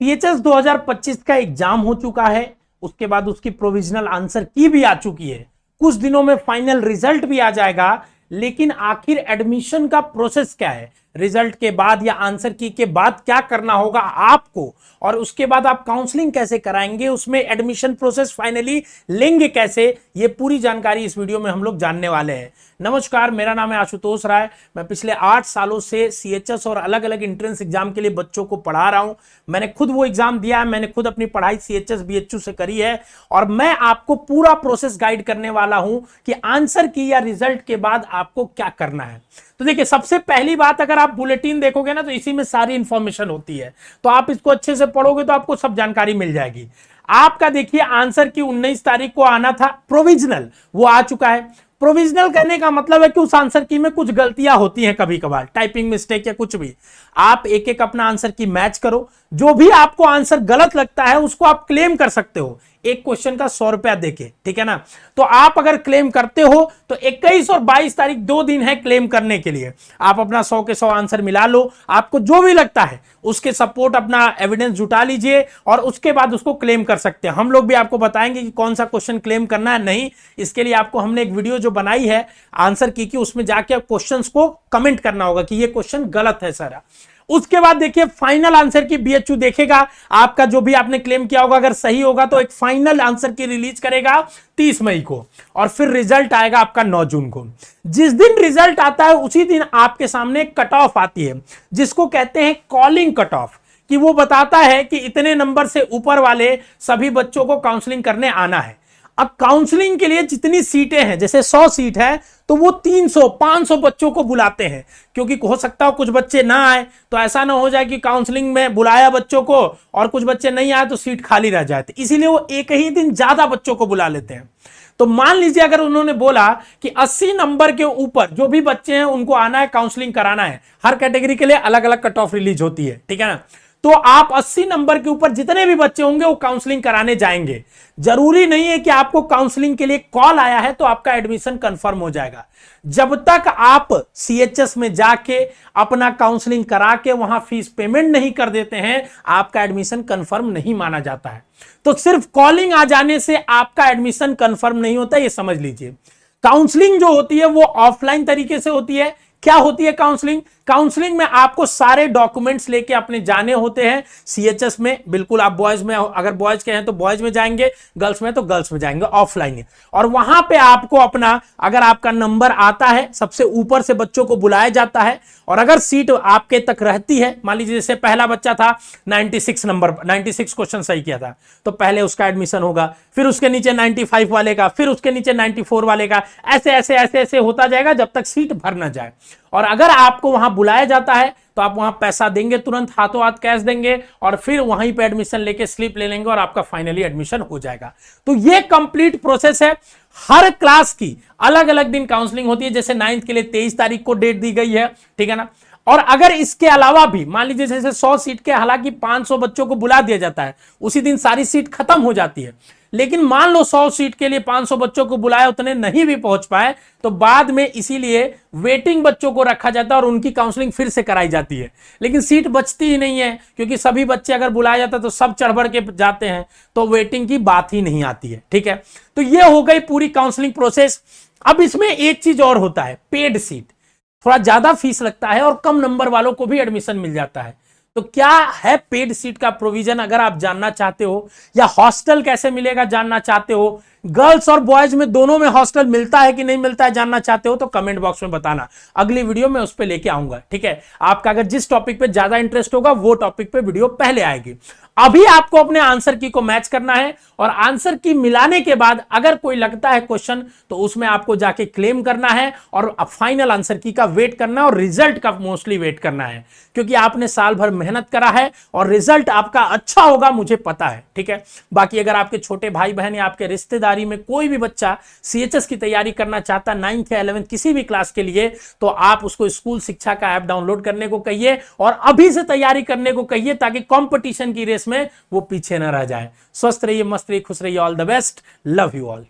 CHS 2025 का exam हो चुका है, उसके बाद उसकी प्रोविजनल आंसर की भी आ चुकी है, कुछ दिनों में फाइनल रिजल्ट भी आ जाएगा। लेकिन आखिर एडमिशन का प्रोसेस क्या है, रिजल्ट के बाद या आंसर की के बाद क्या करना होगा आपको, और उसके बाद आप काउंसलिंग कैसे कराएंगे, उसमें एडमिशन प्रोसेस फाइनली लेंगे कैसे, ये पूरी जानकारी इस वीडियो में हम लोग जानने वाले हैं। नमस्कार, मेरा नाम है आशुतोष राय। मैं पिछले 8 सालों से सीएचएस और अलग अलग एंट्रेंस एग्जाम के लिए बच्चों को पढ़ा रहा हूं। मैंने खुद वो एग्जाम दिया है, मैंने खुद अपनी पढ़ाई सीएचएस बीएचयू से करी है, और मैं आपको पूरा प्रोसेस गाइड करने वाला हूं कि आंसर की या रिजल्ट के बाद आपको क्या करना है। तो देखिए, सबसे पहली बात, अगर आप बुलेटिन देखोगे ना तो इसी में सारी इंफॉर्मेशन होती है, तो आप इसको अच्छे से पढ़ोगे तो आपको सब जानकारी मिल जाएगी। आपका देखिए आंसर की 19 तारीख को आना था प्रोविजनल, वो आ चुका है। प्रोविजनल कहने का मतलब है कि उस आंसर की में कुछ गलतियां होती हैं, कभी कभार टाइपिंग मिस्टेक या कुछ भी। आप एक एक अपना आंसर की मैच करो, जो भी आपको आंसर गलत लगता है उसको आप क्लेम कर सकते हो, एक क्वेश्चन का 100 रुपया देके, ठीक है ना। तो आप अगर क्लेम करते हो तो 21 और 22 तारीख 2 दिन है क्लेम करने के लिए। आप अपना 100 के 100 आंसर मिला लो, आपको जो भी लगता है उसके सपोर्ट अपना एविडेंस जुटा लीजिए और उसके बाद उसको क्लेम कर सकते हैं। हम लोग भी आपको बताएंगे कि कौन सा क्वेश्चन क्लेम करना है, नहीं इसके लिए आपको हमने एक वीडियो जो बनाई है आंसर की उसमें जाके आप क्वेश्चंस को कमेंट करना होगा कि ये क्वेश्चन गलत है सर। उसके बाद देखिए फाइनल आंसर की बीएचयू देखेगा, आपका जो भी आपने क्लेम किया होगा अगर सही होगा तो एक फाइनल आंसर की रिलीज करेगा 30 मई को, और फिर रिजल्ट आएगा आपका 9 जून को। जिस दिन रिजल्ट आता है उसी दिन आपके सामने कट ऑफ आती है, जिसको कहते हैं कॉलिंग कट ऑफ, कि वो बताता है कि इतने नंबर से ऊपर वाले सभी बच्चों को काउंसलिंग करने आना है। अब काउंसलिंग के लिए जितनी सीटें हैं, जैसे 100 सीट है तो वो 300-500 बच्चों को बुलाते हैं, क्योंकि हो सकता हो कुछ बच्चे ना आए, तो ऐसा ना हो जाए कि काउंसलिंग में बुलाया बच्चों को और कुछ बच्चे नहीं आए तो सीट खाली रह जाए, इसीलिए वो एक ही दिन ज्यादा बच्चों को बुला लेते हैं। तो मान लीजिए अगर उन्होंने बोला कि 80 नंबर के ऊपर जो भी बच्चे हैं उनको आना है, काउंसलिंग कराना है, हर कैटेगरी के लिए अलग अलग कट ऑफ रिलीज होती है, ठीक है ना। तो आप 80 नंबर के ऊपर जितने भी बच्चे होंगे वो काउंसलिंग कराने जाएंगे। जरूरी नहीं है कि आपको काउंसलिंग के लिए कॉल आया है तो आपका एडमिशन कंफर्म हो जाएगा। जब तक आप सीएचएस में जाके अपना काउंसलिंग करा के वहां फीस पेमेंट नहीं कर देते हैं, आपका एडमिशन कंफर्म नहीं माना जाता है। तो सिर्फ कॉलिंग आ जाने से आपका एडमिशन कंफर्म नहीं होता, ये समझ लीजिए। काउंसलिंग जो होती है वो ऑफलाइन तरीके से होती है। क्या होती है काउंसलिंग? काउंसलिंग में आपको सारे डॉक्यूमेंट्स लेके अपने जाने होते हैं सीएचएस में। बिल्कुल, आप बॉयज में अगर बॉयज के हैं तो बॉयज में जाएंगे, गर्ल्स में तो गर्ल्स में जाएंगे, ऑफलाइन। और वहां पे आपको अपना, अगर आपका नंबर आता है सबसे ऊपर से बच्चों को बुलाया जाता है, और अगर सीट आपके तक रहती है, मान लीजिए जैसे पहला बच्चा था 96 नंबर, 96 क्वेश्चन सही किया था, तो पहले उसका एडमिशन होगा, फिर उसके नीचे 95 वाले का, फिर उसके नीचे 94 वाले का, ऐसे ऐसे ऐसे ऐसे होता जाएगा जब तक सीट भर ना जाए। और अगर आपको वहां बुलाया जाता है तो आप वहां पैसा देंगे, तुरंत हाथों हाथ कैश देंगे, और फिर वहीं पे एडमिशन लेके स्लिप ले लेंगे और आपका फाइनली एडमिशन हो जाएगा। तो ये कंप्लीट प्रोसेस है। हर क्लास की अलग अलग दिन काउंसलिंग होती है, जैसे 9th के लिए 23 तारीख को डेट दी गई है, ठीक है ना। और अगर इसके अलावा भी मान लीजिए जैसे 100 सीट के हालांकि 500 बच्चों को बुला दिया जाता है, उसी दिन सारी सीट खत्म हो जाती है। लेकिन मान लो 100 सीट के लिए 500 बच्चों को बुलाया, उतने नहीं भी पहुंच पाए, तो बाद में इसीलिए वेटिंग बच्चों को रखा जाता है और उनकी काउंसलिंग फिर से कराई जाती है। लेकिन सीट बचती ही नहीं है, क्योंकि सभी बच्चे अगर बुलाया जाता है तो सब चढ़ बढ़ के जाते हैं, तो वेटिंग की बात ही नहीं आती है, ठीक है। तो ये हो गई पूरी काउंसलिंग प्रोसेस। अब इसमें एक चीज और होता है, पेड सीट। थोड़ा ज्यादा फीस लगता है और कम नंबर वालों को भी एडमिशन मिल जाता है। तो क्या है पेड सीट का प्रोविजन, अगर आप जानना चाहते हो, या हॉस्टल कैसे मिलेगा जानना चाहते हो, गर्ल्स और बॉयज में दोनों में हॉस्टल मिलता है कि नहीं मिलता है जानना चाहते हो, तो कमेंट बॉक्स में बताना। अगली वीडियो में उस पर लेके आऊंगा, ठीक है। आपका अगर जिस टॉपिक पे ज्यादा इंटरेस्ट होगा वो टॉपिक पे वीडियो पहले आएगी। अभी आपको अपने आंसर की को मैच करना है, और आंसर की मिलाने के बाद अगर कोई लगता है क्वेश्चन तो उसमें आपको जाके क्लेम करना है, और फाइनल आंसर की का वेट करना है, और रिजल्ट का मोस्टली वेट करना है, क्योंकि आपने साल भर मेहनत करा है और रिजल्ट आपका अच्छा होगा, मुझे पता है, ठीक है। बाकी अगर आपके छोटे भाई बहन या आपके रिश्तेदारी में कोई भी बच्चा सीएचएस की तैयारी करना चाहता 9th या 11th किसी भी क्लास के लिए, तो आप उसको स्कूल शिक्षा का ऐप डाउनलोड करने को कहिए और अभी से तैयारी करने को कहिए, ताकि कंपटीशन की रेस में वो पीछे ना रह जाए। स्वस्थ रहिए, मस्त रहिए, खुश रहिए। All the best, love you all.